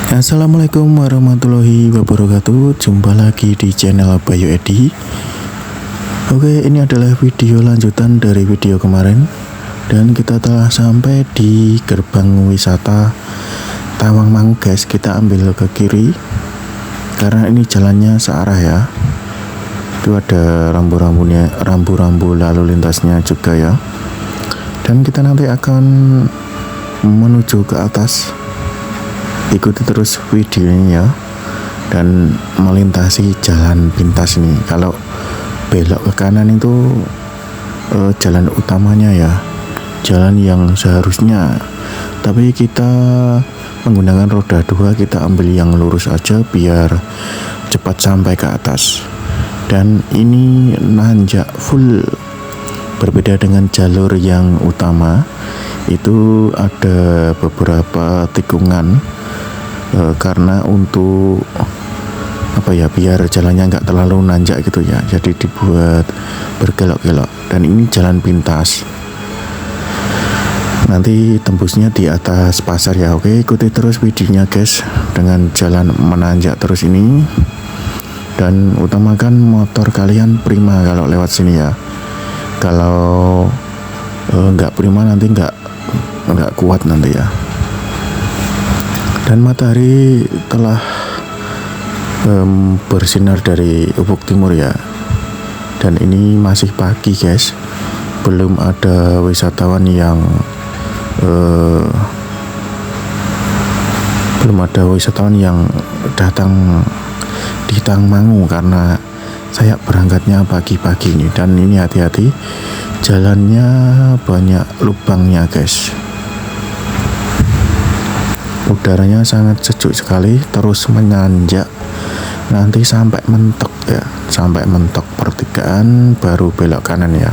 Assalamualaikum warahmatullahi wabarakatuh. Jumpa lagi di channel Bayu Edi. Oke, ini adalah video lanjutan dari video kemarin. Dan kita telah sampai di gerbang wisata Tawangmangu guys. Kita ambil ke kiri karena ini jalannya searah ya. Itu ada rambu-rambu lalu lintasnya juga ya. Dan kita nanti akan menuju ke atas. Ikuti terus videonya dan melintasi jalan pintas ini. Kalau belok ke kanan itu jalan utamanya ya, jalan yang seharusnya, tapi kita menggunakan roda 2, kita ambil yang lurus aja biar cepat sampai ke atas. Dan ini nanjak full, berbeda dengan jalur yang utama. Itu ada beberapa tikungan karena untuk apa ya, biar jalannya nggak terlalu nanjak gitu ya, jadi dibuat berkelok-kelok. Dan ini jalan pintas, nanti tembusnya di atas pasar ya. Oke, ikuti terus videonya guys dengan jalan menanjak terus ini, dan utamakan motor kalian prima kalau lewat sini ya. Kalau nggak prima nanti nggak kuat nanti ya. Dan matahari telah bersinar dari ufuk timur ya. Dan ini masih pagi guys, belum ada wisatawan yang datang di Tawangmangu karena saya berangkatnya pagi-pagi ini. Dan ini hati-hati, jalannya banyak lubangnya guys. Udaranya sangat sejuk sekali, terus menanjak nanti sampai mentok ya, sampai mentok pertigaan baru belok kanan ya.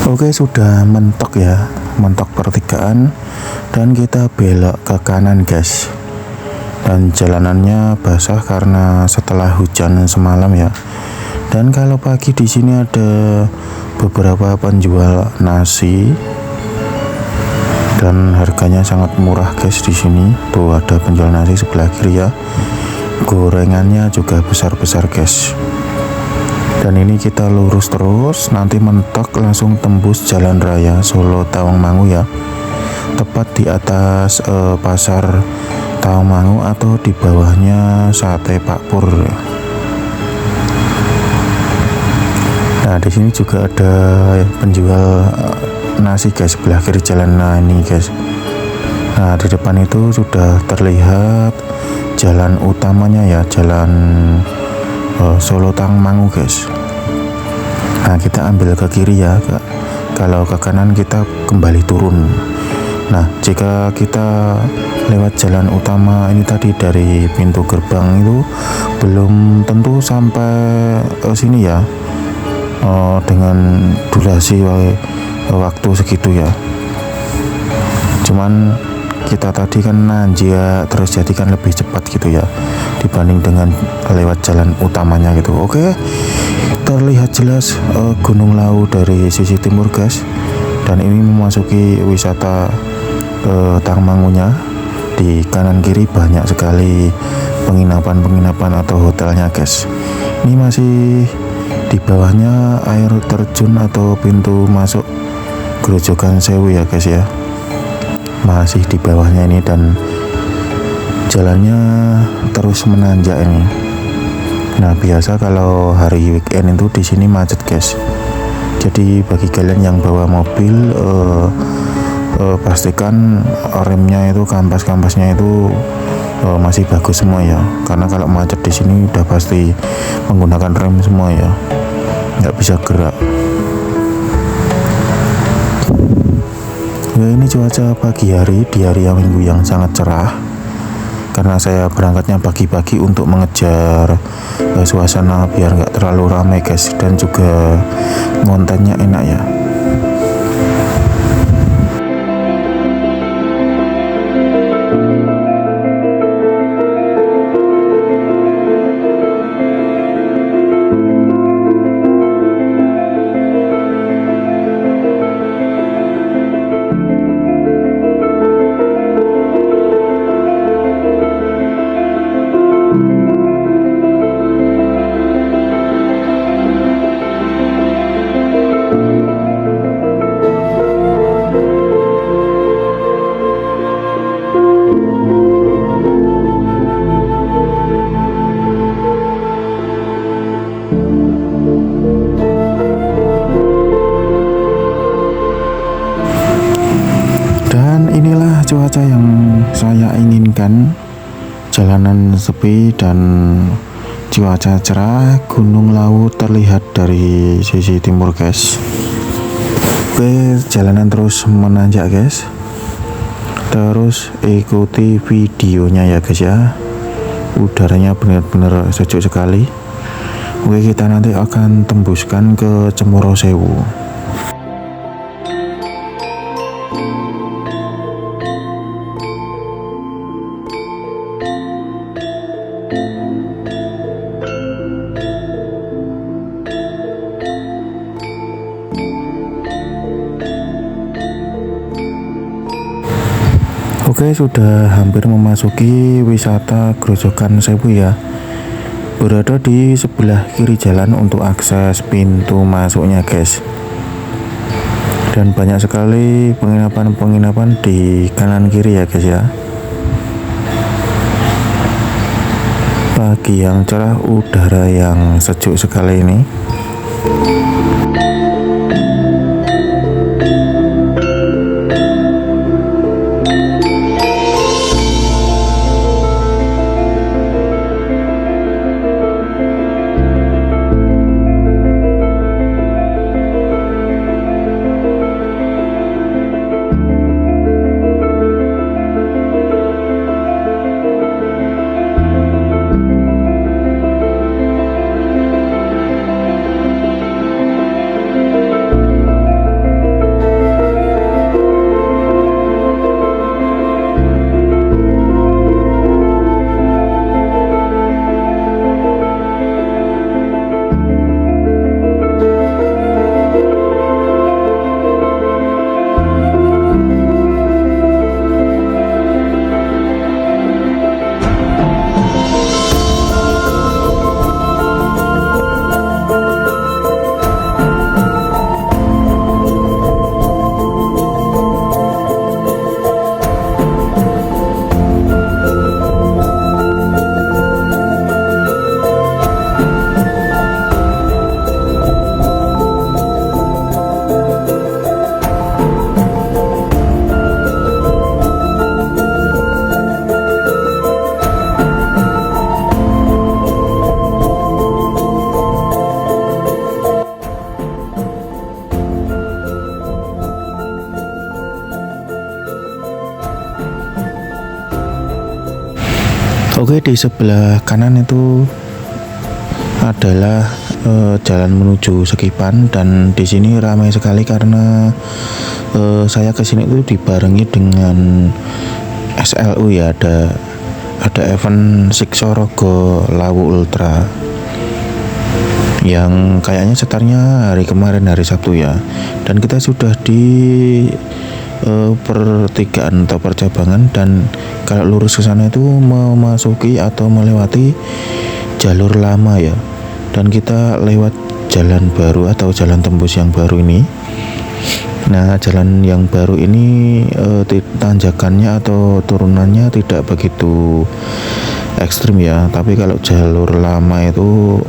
Oke, sudah mentok ya, mentok pertigaan, dan kita belok ke kanan guys. Dan jalanannya basah karena setelah hujan semalam ya. Dan kalau pagi di sini ada beberapa penjual nasi dan harganya sangat murah guys di sini. Tuh ada penjual nasi sebelah kiri ya. Gorengannya juga besar-besar guys. Dan ini kita lurus terus, nanti mentok langsung tembus jalan raya Solo Tawangmangu ya, tepat di atas pasar Tawangmangu atau di bawahnya Sate Pak Pur. Nah di sini juga ada penjual nasi guys sebelah kiri jalan. Nah ini guys, nah di depan itu sudah terlihat jalan utamanya ya, jalan Solo Tawangmangu guys. Nah kita ambil ke kiri ya, kalau ke kanan kita kembali turun. Nah jika kita lewat jalan utama ini tadi dari pintu gerbang itu belum tentu sampai sini ya, dengan durasi waktu segitu ya. Cuman kita tadi kan nanjak terus, jadi kan lebih cepat gitu ya dibanding dengan lewat jalan utamanya gitu. Oke, terlihat jelas Gunung Lawu dari sisi timur guys. Dan ini memasuki wisata Tawangmangunya. Di kanan kiri banyak sekali penginapan atau hotelnya guys. Ini masih di bawahnya air terjun atau pintu masuk Grojogan Sewu ya guys ya, masih di bawahnya ini. Dan jalannya terus menanjak ini. Nah biasa kalau hari weekend itu di sini macet guys. Jadi bagi kalian yang bawa mobil pastikan remnya itu, kampas-kampasnya itu masih bagus semua ya. Karena kalau macet di sini udah pasti menggunakan rem semua ya, nggak bisa gerak. Ya, ini cuaca pagi hari di hari Minggu yang sangat cerah. Karena saya berangkatnya pagi-pagi untuk mengejar suasana biar nggak terlalu ramai guys, dan juga kontennya enak ya. cuaca yang saya inginkan, jalanan sepi dan cuaca cerah. Gunung Lawu terlihat dari sisi timur guys. Oke, jalanan terus menanjak guys, terus ikuti videonya ya guys ya. Udaranya benar-benar sejuk sekali. Oke, kita nanti akan tembuskan ke Cemoro Sewu. Oke, sudah hampir memasuki wisata Grojogan Sewu ya. Berada di sebelah kiri jalan untuk akses pintu masuknya guys. Dan banyak sekali penginapan-penginapan di kanan kiri ya guys ya. Pagi yang cerah, udara yang sejuk sekali ini. Oke, di sebelah kanan itu adalah jalan menuju Sekipan, dan di sini ramai sekali karena saya kesini itu dibarengi dengan SLU ya, ada event Siksorogo Lawu Ultra yang kayaknya setarnya hari kemarin, hari Sabtu ya. Dan kita sudah di pertigaan atau percabangan, dan kalau lurus ke sana itu memasuki atau melewati jalur lama ya, dan kita lewat jalan baru atau jalan tembus yang baru ini. Nah, jalan yang baru ini tanjakannya atau turunannya tidak begitu ekstrim ya, tapi kalau jalur lama itu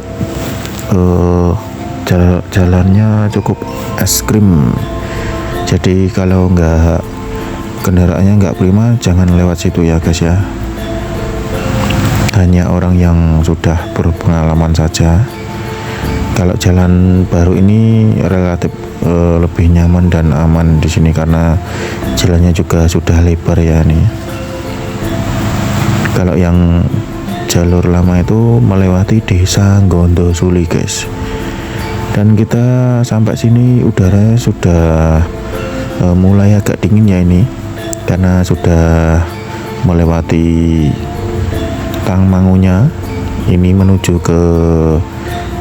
jalannya cukup ekstrim. Jadi kalau kendaraannya nggak prima, jangan lewat situ ya guys ya. Hanya orang yang sudah berpengalaman saja. Kalau jalan baru ini relatif lebih nyaman dan aman di sini karena jalannya juga sudah lebar ya nih. Kalau yang jalur lama itu melewati desa Gondosuli guys. Dan kita sampai sini udara sudah mulai agak dingin ya ini, karena sudah melewati Tangmangunya ini menuju ke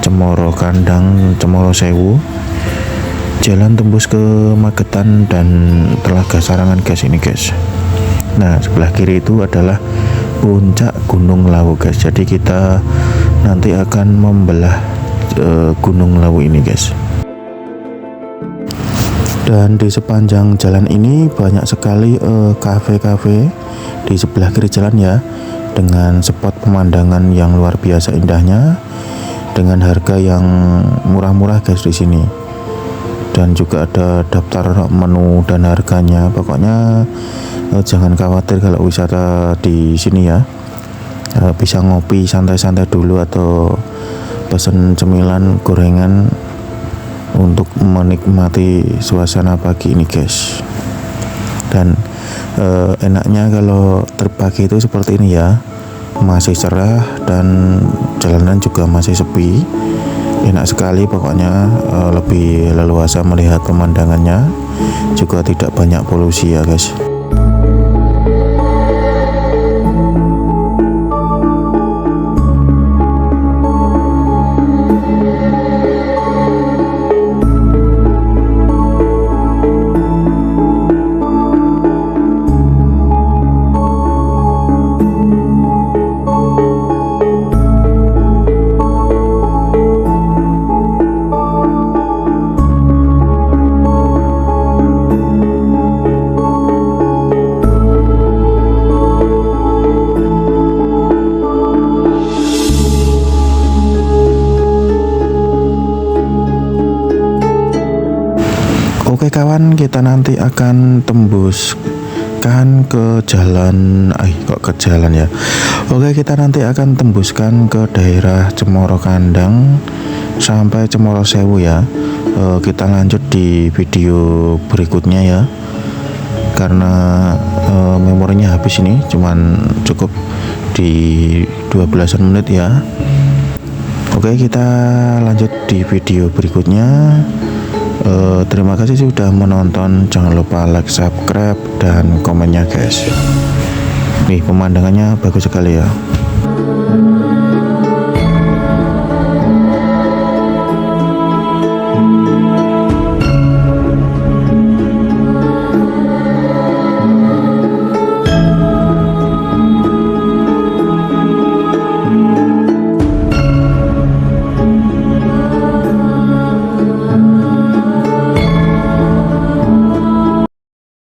Cemoro Kandang, Cemoro Sewu, jalan tembus ke Magetan dan Telaga Sarangan guys ini guys. Nah, sebelah kiri itu adalah puncak Gunung Lawu guys. Jadi kita nanti akan membelah Gunung Lawu ini guys. Dan di sepanjang jalan ini banyak sekali kafe-kafe di sebelah kiri jalan ya, dengan spot pemandangan yang luar biasa indahnya, dengan harga yang murah-murah guys di sini. dan juga ada daftar menu dan harganya. Pokoknya jangan khawatir kalau wisata di sini ya. Bisa ngopi santai-santai dulu atau pesen cemilan gorengan untuk menikmati suasana pagi ini guys. Dan enaknya kalau trip pagi itu seperti ini ya, masih cerah dan jalanan juga masih sepi. Enak sekali pokoknya, lebih leluasa melihat pemandangannya, juga tidak banyak polusi ya guys. Oke kawan, kita nanti akan tembuskan ke jalan, ya. Oke, kita nanti akan tembuskan ke daerah Cemoro Kandang sampai Cemoro Sewu ya. Kita lanjut di video berikutnya ya, karena memorinya habis ini, cuman cukup di 12 menit ya. Oke, kita lanjut di video berikutnya. Terima kasih sudah menonton, jangan lupa like, subscribe, dan komennya guys. Nih pemandangannya bagus sekali ya.